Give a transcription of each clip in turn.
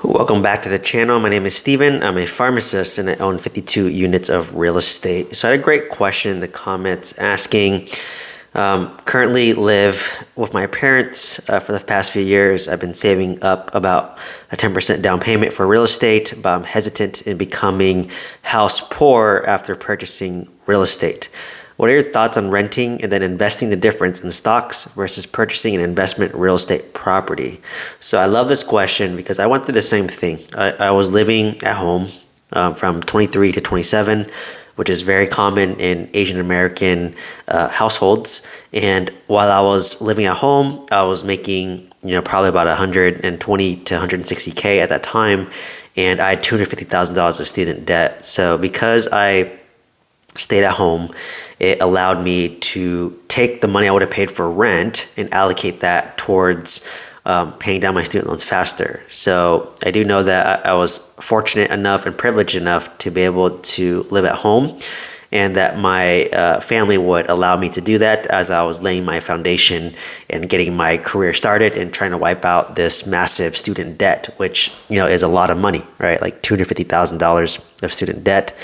Welcome back to the channel. My name is Steven. I'm a pharmacist and I own 52 units of real estate. So I had a great question in the comments asking, currently live with my parents for the past few years. I've been saving up about a 10% down payment for real estate, but I'm hesitant in becoming house poor after purchasing real estate. What are your thoughts on renting and then investing the difference in stocks versus purchasing an investment real estate property? So I love this question because I went through the same thing. I was living at home from 23 to 27, which is very common in Asian American households. And while I was living at home, I was making probably about 120 to 160K at that time, and I had $250,000 of student debt. So because I stayed at home, it allowed me to take the money I would have paid for rent and allocate that towards paying down my student loans faster. So I do know that I was fortunate enough and privileged enough to be able to live at home, and that my family would allow me to do that as I was laying my foundation and getting my career started and trying to wipe out this massive student debt, which is a lot of money, right? Like $250,000 of student debt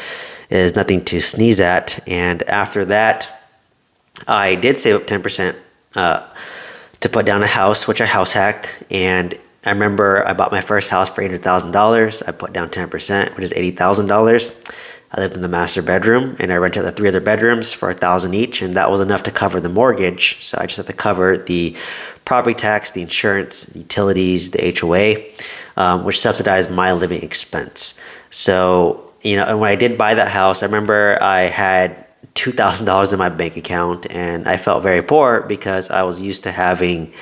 is nothing to sneeze at. And after that, I did save up 10% to put down a house, which I house hacked. And I remember I bought my first house for $800,000. I put down 10%, which is $80,000. I lived in the master bedroom, and I rented the 3 other bedrooms for $1,000 each, and that was enough to cover the mortgage. So I just had to cover the property tax, the insurance, the utilities, the HOA, which subsidized my living expense. So and when I did buy that house, I remember I had $2,000 in my bank account, and I felt very poor because I was used to having,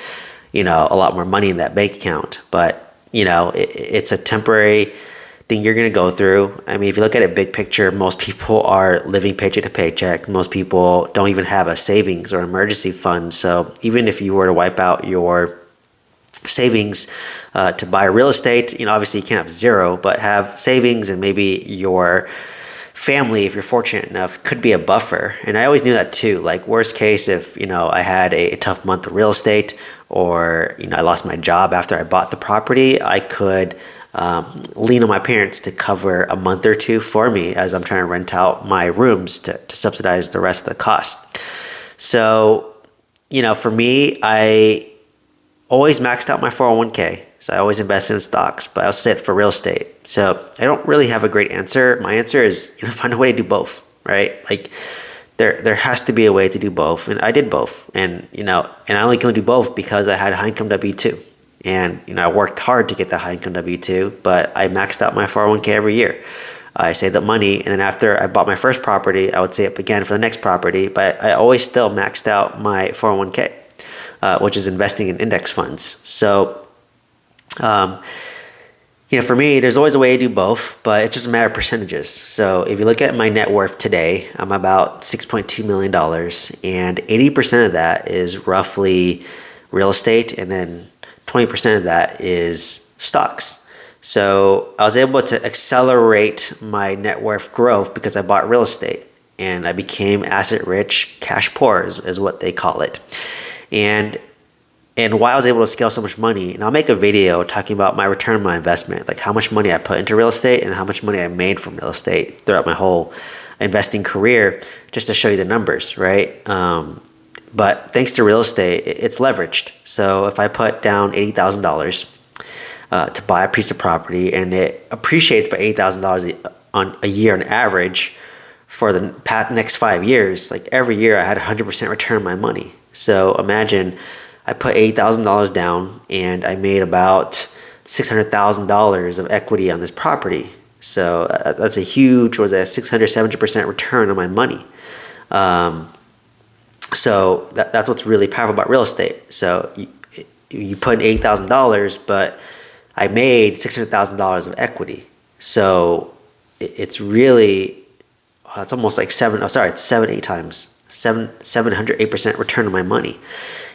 a lot more money in that bank account. But, it's a temporary thing you're going to go through. I mean, if you look at it big picture, most people are living paycheck to paycheck. Most people don't even have a savings or emergency fund. So even if you were to wipe out your savings to buy real estate, obviously you can't have zero, but have savings, and maybe your family, if you're fortunate enough, could be a buffer. And I always knew that too. Like worst case, if I had a tough month of real estate, or I lost my job after I bought the property, I could lean on my parents to cover a month or two for me as I'm trying to rent out my rooms to subsidize the rest of the cost. So for me, I always maxed out my 401k. So I always invested in stocks, but I also say it for real estate. So I don't really have a great answer. My answer is, find a way to do both, right? Like there has to be a way to do both. And I did both. And, and I only can do both because I had a high income W-2. And, I worked hard to get that high income W-2, but I maxed out my 401k every year. I saved up money, and then after I bought my first property, I would save up again for the next property, but I always still maxed out my 401k. Which is investing in index funds. So, for me, there's always a way to do both, but it's just a matter of percentages. So if you look at my net worth today, I'm about $6.2 million, and 80% of that is roughly real estate, and then 20% of that is stocks. So I was able to accelerate my net worth growth because I bought real estate, and I became asset rich, cash poor is what they call it. And why I was able to scale so much money, and I'll make a video talking about my return on my investment, like how much money I put into real estate and how much money I made from real estate throughout my whole investing career, just to show you the numbers, right? But thanks to real estate, it's leveraged. So if I put down $80,000 to buy a piece of property, and it appreciates by $80,000 on a year on average for the next 5 years, like every year I had 100% return on my money. So imagine I put $8,000 down and I made about $600,000 of equity on this property. So that's a huge, 670% return on my money. So that's what's really powerful about real estate. So you put in $8,000, but I made $600,000 of equity. So it's really, it's almost like 7-8 times. 708% return on my money,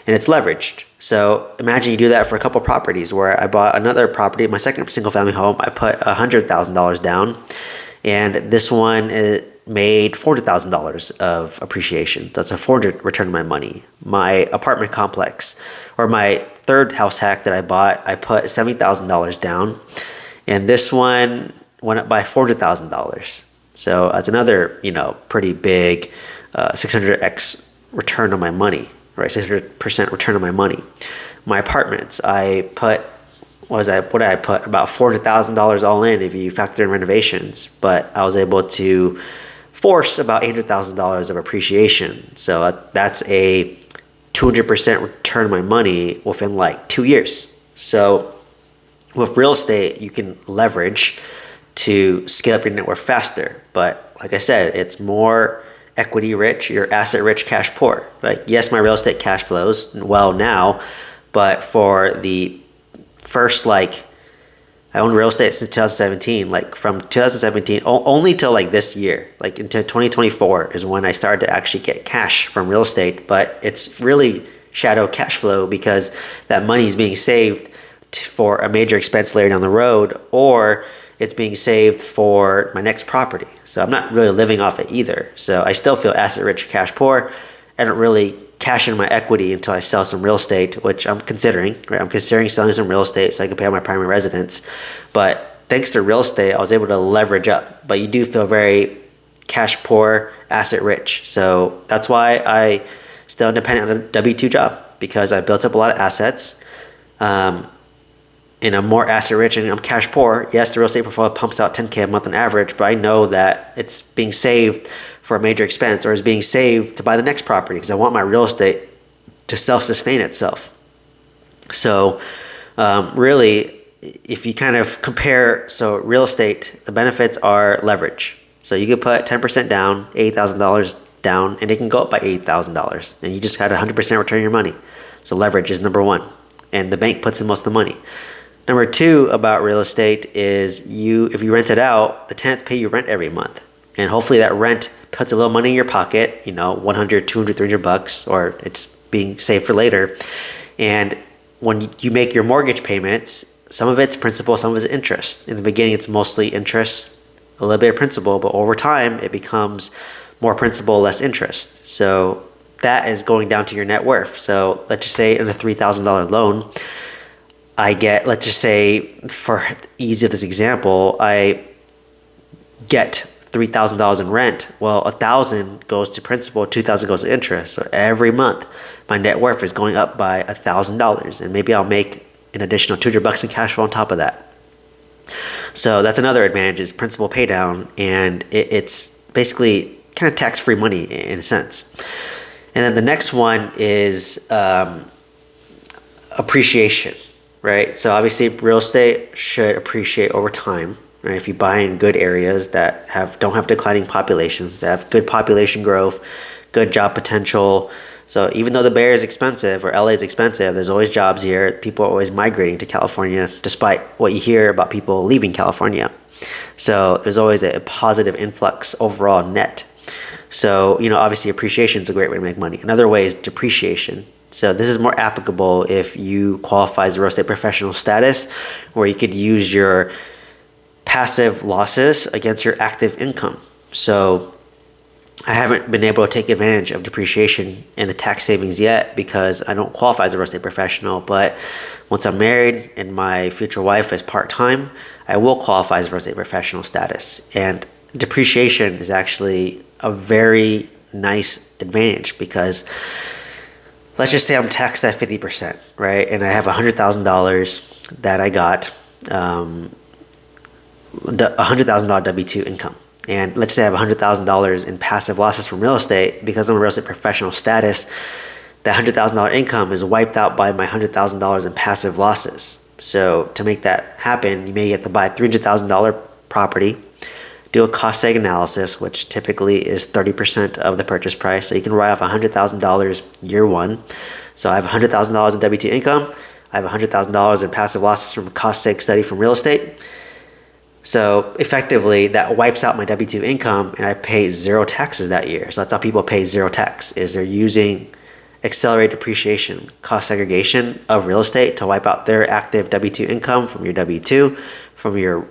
and it's leveraged. So imagine you do that for a couple properties, where I bought another property, my second single family home, I put $100,000 down, and this one made $400,000 of appreciation. That's a 400 return on my money. My apartment complex, or my third house hack that I bought, I put $70,000 down, and this one went up by $400,000. So that's another, pretty big 600x return on my money, right? 600% return on my money. My apartments, I put, what did I put? About $400,000 all in if you factor in renovations, but I was able to force about $800,000 of appreciation. So that's a 200% return on my money within like 2 years. So with real estate, you can leverage to scale up your net worth faster. But like I said, it's more equity rich, you're asset rich, cash poor. Like, yes, my real estate cash flows well now, but for the first, I owned real estate since 2017, from 2017 only till this year, into 2024 is when I started to actually get cash from real estate. But it's really shadow cash flow because that money is being saved for a major expense later down the road, or it's being saved for my next property. So I'm not really living off it either. So I still feel asset rich, cash poor. I don't really cash in my equity until I sell some real estate, which I'm considering, right? I'm considering selling some real estate so I can pay off my primary residence. But thanks to real estate, I was able to leverage up. But you do feel very cash poor, asset rich. So that's why I still independent on a W-2 job, because I built up a lot of assets. And I'm more asset rich and I'm cash poor. Yes, the real estate portfolio pumps out 10K a month on average, but I know that it's being saved for a major expense, or is being saved to buy the next property, because I want my real estate to self-sustain itself. So really, if you kind of compare, so real estate, the benefits are leverage. So you could put 10% down, $8,000 down, and it can go up by $8,000, and you just had 100% return on your money. So leverage is number one, and the bank puts in most of the money. Number two about real estate is if you rent it out, the tenants pay you rent every month. And hopefully that rent puts a little money in your pocket, $100, $200, $300, or it's being saved for later. And when you make your mortgage payments, some of it's principal, some of it's interest. In the beginning, it's mostly interest, a little bit of principal, but over time, it becomes more principal, less interest. So that is going down to your net worth. So let's just say in a $3,000 loan, I get, let's just say, for ease of this example, I get $3,000 in rent. Well, $1,000 goes to principal, $2,000 goes to interest. So every month, my net worth is going up by $1,000, and maybe I'll make an additional $200 in cash flow on top of that. So that's another advantage, is principal pay down, and it's basically kind of tax-free money in a sense. And then the next one is appreciation. Right, so obviously real estate should appreciate over time. Right, if you buy in good areas that don't have declining populations, that have good population growth, good job potential. So even though the Bay Area is expensive, or LA is expensive, there's always jobs here. People are always migrating to California, despite what you hear about people leaving California. So there's always a positive influx overall net. So obviously appreciation is a great way to make money. Another way is depreciation. So this is more applicable if you qualify as a real estate professional status, where you could use your passive losses against your active income. So I haven't been able to take advantage of depreciation and the tax savings yet because I don't qualify as a real estate professional. But once I'm married and my future wife is part-time, I will qualify as a real estate professional status. And depreciation is actually a very nice advantage, because let's just say I'm taxed at 50%, right? And I have $100,000 that I got, $100,000 W-2 income. And let's say I have $100,000 in passive losses from real estate. Because I'm a real estate professional status, that $100,000 income is wiped out by my $100,000 in passive losses. So to make that happen, you may have to buy a $300,000 property, do a cost seg analysis, which typically is 30% of the purchase price. So you can write off $100,000 year one. So I have $100,000 in W-2 income. I have $100,000 in passive losses from a cost seg study from real estate. So effectively, that wipes out my W-2 income, and I pay zero taxes that year. So that's how people pay zero tax, is they're using accelerated depreciation, cost segregation of real estate to wipe out their active W-2 income from your W-2, from your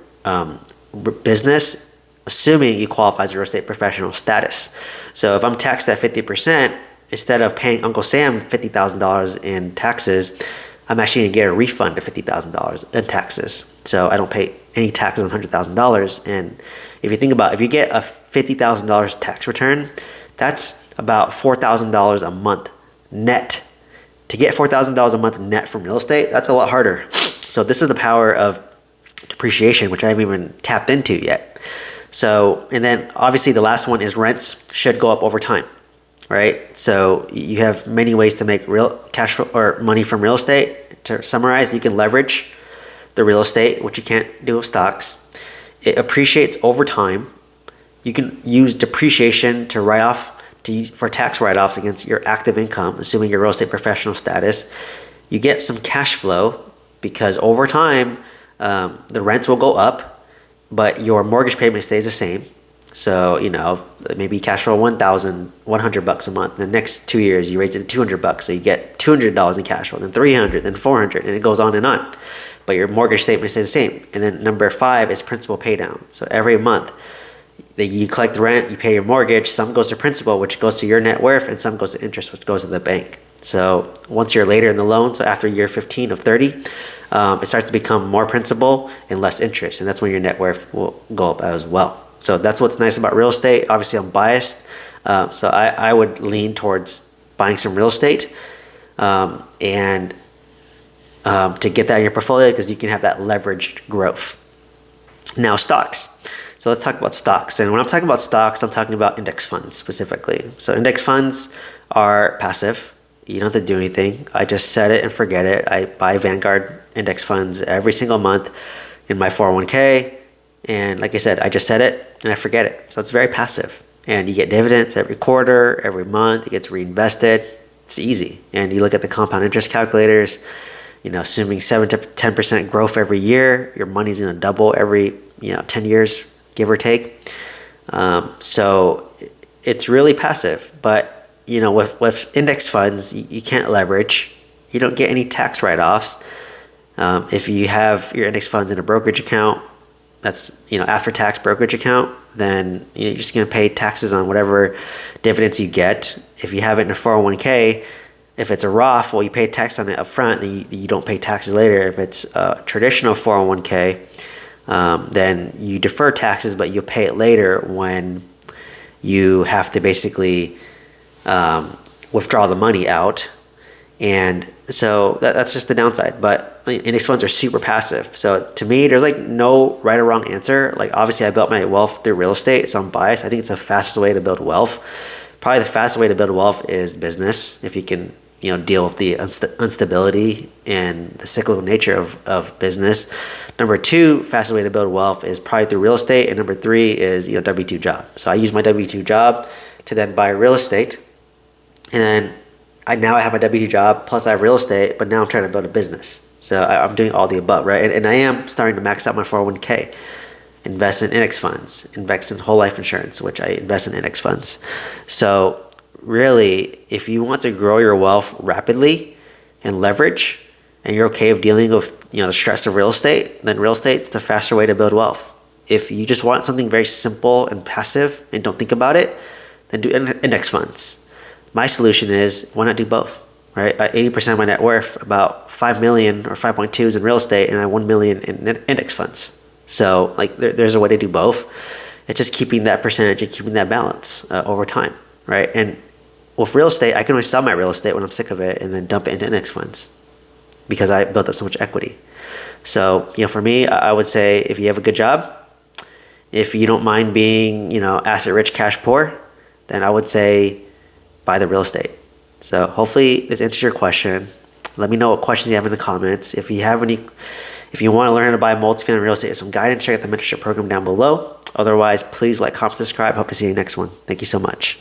business, assuming you qualify as a real estate professional status. So if I'm taxed at 50%, instead of paying Uncle Sam $50,000 in taxes, I'm actually going to get a refund of $50,000 in taxes. So I don't pay any taxes on $100,000. And if you think about if you get a $50,000 tax return, that's about $4,000 a month net. To get $4,000 a month net from real estate, that's a lot harder. So this is the power of depreciation, which I haven't even tapped into yet. So, and then obviously the last one is rents should go up over time, right? So you have many ways to make real cash flow or money from real estate. To summarize, you can leverage the real estate, which you can't do with stocks. It appreciates over time. You can use depreciation to write off for tax write-offs against your active income, assuming your real estate professional status. You get some cash flow because over time, the rents will go up, but your mortgage payment stays the same. So, maybe cash flow $1,100 a month. The next 2 years, you raise it to $200, so you get $200 in cash flow, then $300, then $400, and it goes on and on. But your mortgage statement stays the same. And then number 5 is principal pay down. So every month, you collect the rent, you pay your mortgage, some goes to principal, which goes to your net worth, and some goes to interest, which goes to the bank. So once you're later in the loan, so after year 15 of 30, it starts to become more principal and less interest, and that's when your net worth will go up as well. So that's what's nice about real estate. Obviously, I'm biased, so I would lean towards buying some real estate and to get that in your portfolio because you can have that leveraged growth. Now, stocks. So let's talk about stocks. And when I'm talking about stocks, I'm talking about index funds specifically. So index funds are passive. You don't have to do anything. I just set it and forget it. I buy Vanguard index funds every single month in my 401k. And like I said, I just set it and I forget it. So it's very passive. And you get dividends every quarter, every month. It gets reinvested. It's easy. And you look at the compound interest calculators, assuming 7 to 10% growth every year, your money's going to double every 10 years, give or take. So it's really passive. But with index funds, you can't leverage. You don't get any tax write-offs. If you have your index funds in a brokerage account, that's after-tax brokerage account, then you're just going to pay taxes on whatever dividends you get. If you have it in a 401k, if it's a Roth, well, you pay tax on it up front, then you don't pay taxes later. If it's a traditional 401k, then you defer taxes, but you'll pay it later when you have to basically withdraw the money out. And so that's just the downside. But index funds are super passive. So to me, there's no right or wrong answer. Obviously, I built my wealth through real estate, so I'm biased. I think it's the fastest way to build wealth. Probably the fastest way to build wealth is business, if you can deal with the instability and the cyclical nature of business. Number 2, fastest way to build wealth is probably through real estate. And number 3 is W-2 job. So I use my W-2 job to then buy real estate. And then I have my W-2 job, plus I have real estate, but now I'm trying to build a business. So I'm doing all the above, right? And I am starting to max out my 401k, invest in index funds, invest in whole life insurance, which I invest in index funds. So really, if you want to grow your wealth rapidly and leverage, and you're okay with dealing with the stress of real estate, then real estate's the faster way to build wealth. If you just want something very simple and passive and don't think about it, then do index funds. My solution is, why not do both, right? 80% of my net worth, about 5 million or 5.2 is in real estate, and I have 1 million in index funds. So there's a way to do both. It's just keeping that percentage and keeping that balance over time, right? And with real estate, I can always sell my real estate when I'm sick of it and then dump it into index funds because I built up so much equity. So, for me, I would say if you have a good job, if you don't mind being, asset rich, cash poor, then I would say buy the real estate. So hopefully this answers your question. Let me know what questions you have in the comments. If you want to learn how to buy multifamily real estate or some guidance, check out the mentorship program down below. Otherwise, please like, comment, subscribe. Hope to see you next one. Thank you so much.